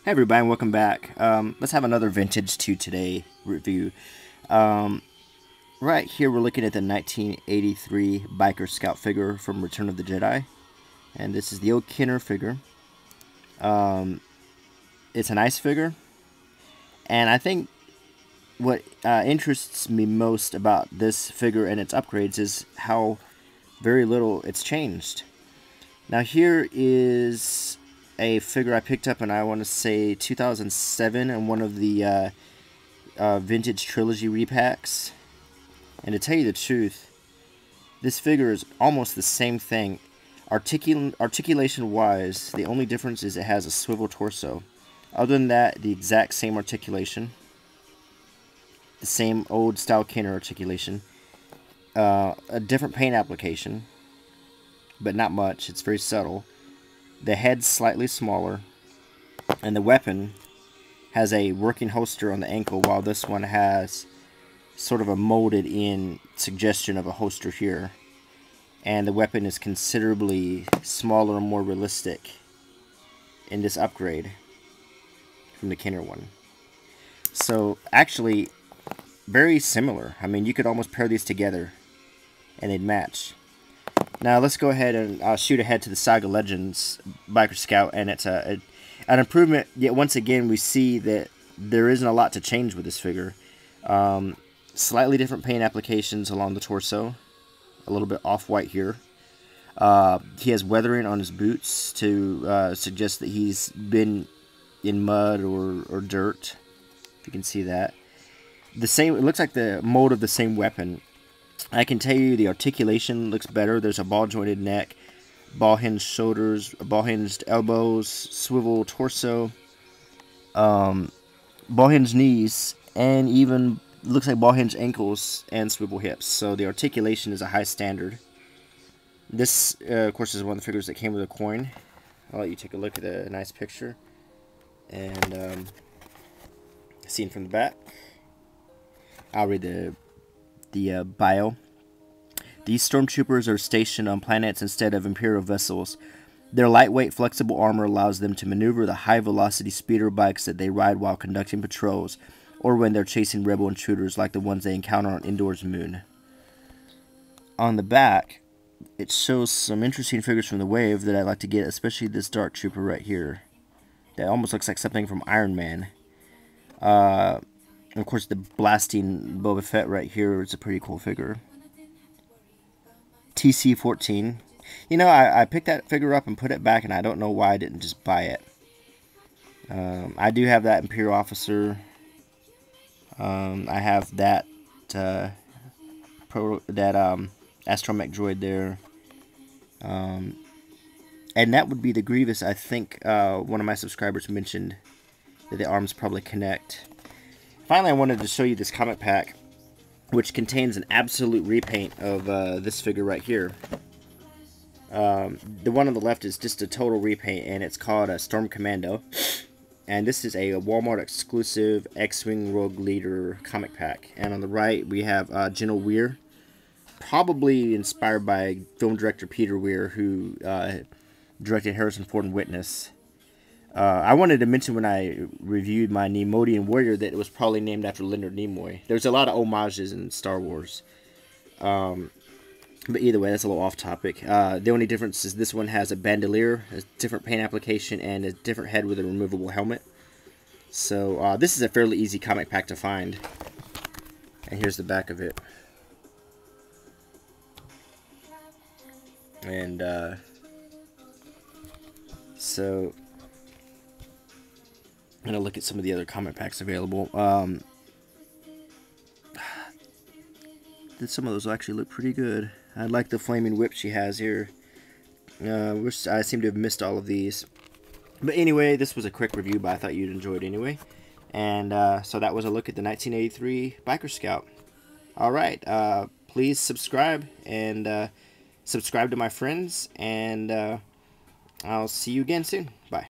Hey everybody, and welcome back. Let's have another Vintage 2 Today review. Right here we're looking at the 1983 Biker Scout figure from Return of the Jedi. And this is the old Kenner figure. It's a nice figure. And I think what interests me most about this figure and its upgrades is how very little it's changed. Now here is a figure I picked up in, I want to say, 2007 in one of the Vintage Trilogy repacks. And to tell you the truth, this figure is almost the same thing. Articulation-wise, the only difference is it has a swivel torso. Other than that, the exact same articulation. The same old style Kenner articulation. A different paint application, but not much. It's very subtle. The head's slightly smaller, and the weapon has a working holster on the ankle, while this one has sort of a molded in suggestion of a holster here. And the weapon is considerably smaller and more realistic in this upgrade from the Kenner one. So actually very similar. I mean, you could almost pair these together and they'd match. Now let's go ahead and shoot ahead to the Saga Legends Biker Scout, and it's an improvement. Yet once again, we see that there isn't a lot to change with this figure. Slightly different paint applications along the torso, a little bit off-white here. He has weathering on his boots to suggest that he's been in mud or dirt. If you can see that. The same. It looks like the mold of the same weapon. I can tell you the articulation looks better. There's a ball-jointed neck, ball-hinged shoulders, ball-hinged elbows, swivel torso, ball-hinged knees, and even looks like ball-hinged ankles and swivel hips. So the articulation is a high standard. This, of course, is one of the figures that came with a coin. I'll let you take a look at a nice picture. And seen from the back. I'll read the bio. These stormtroopers are stationed on planets instead of Imperial vessels. Their lightweight, flexible armor allows them to maneuver the high-velocity speeder bikes that they ride while conducting patrols, or when they're chasing rebel intruders like the ones they encounter on Endor's moon. On the back, it shows some interesting figures from the wave that I'd like to get, especially this Dark Trooper right here. That almost looks like something from Iron Man. And of course, the blasting Boba Fett right here is a pretty cool figure. TC-14. You know, I picked that figure up and put it back, and I don't know why I didn't just buy it. I do have that Imperial officer. I have that astromech droid there. And that would be the Grievous. I think one of my subscribers mentioned that the arms probably connect. Finally, I wanted to show you this comic pack, which contains an absolute repaint of this figure right here. The one on the left is just a total repaint, and it's called a Storm Commando. And this is a Walmart exclusive X-Wing Rogue Leader comic pack. And on the right, we have General Weir, probably inspired by film director Peter Weir, who directed Harrison Ford and Witness. I wanted to mention when I reviewed my Neimoidian Warrior that it was probably named after Leonard Nimoy. There's a lot of homages in Star Wars. But either way, that's a little off topic. The only difference is this one has a bandolier, a different paint application, and a different head with a removable helmet. So this is a fairly easy comic pack to find. And here's the back of it. And so I'm going to look at some of the other comic packs available. Some of those actually look pretty good. I like the flaming whip she has here. Which I seem to have missed all of these. But anyway, this was a quick review, but I thought you'd enjoy it anyway. And so that was a look at the 1983 Biker Scout. Alright, please subscribe and subscribe to my friends. And I'll see you again soon. Bye.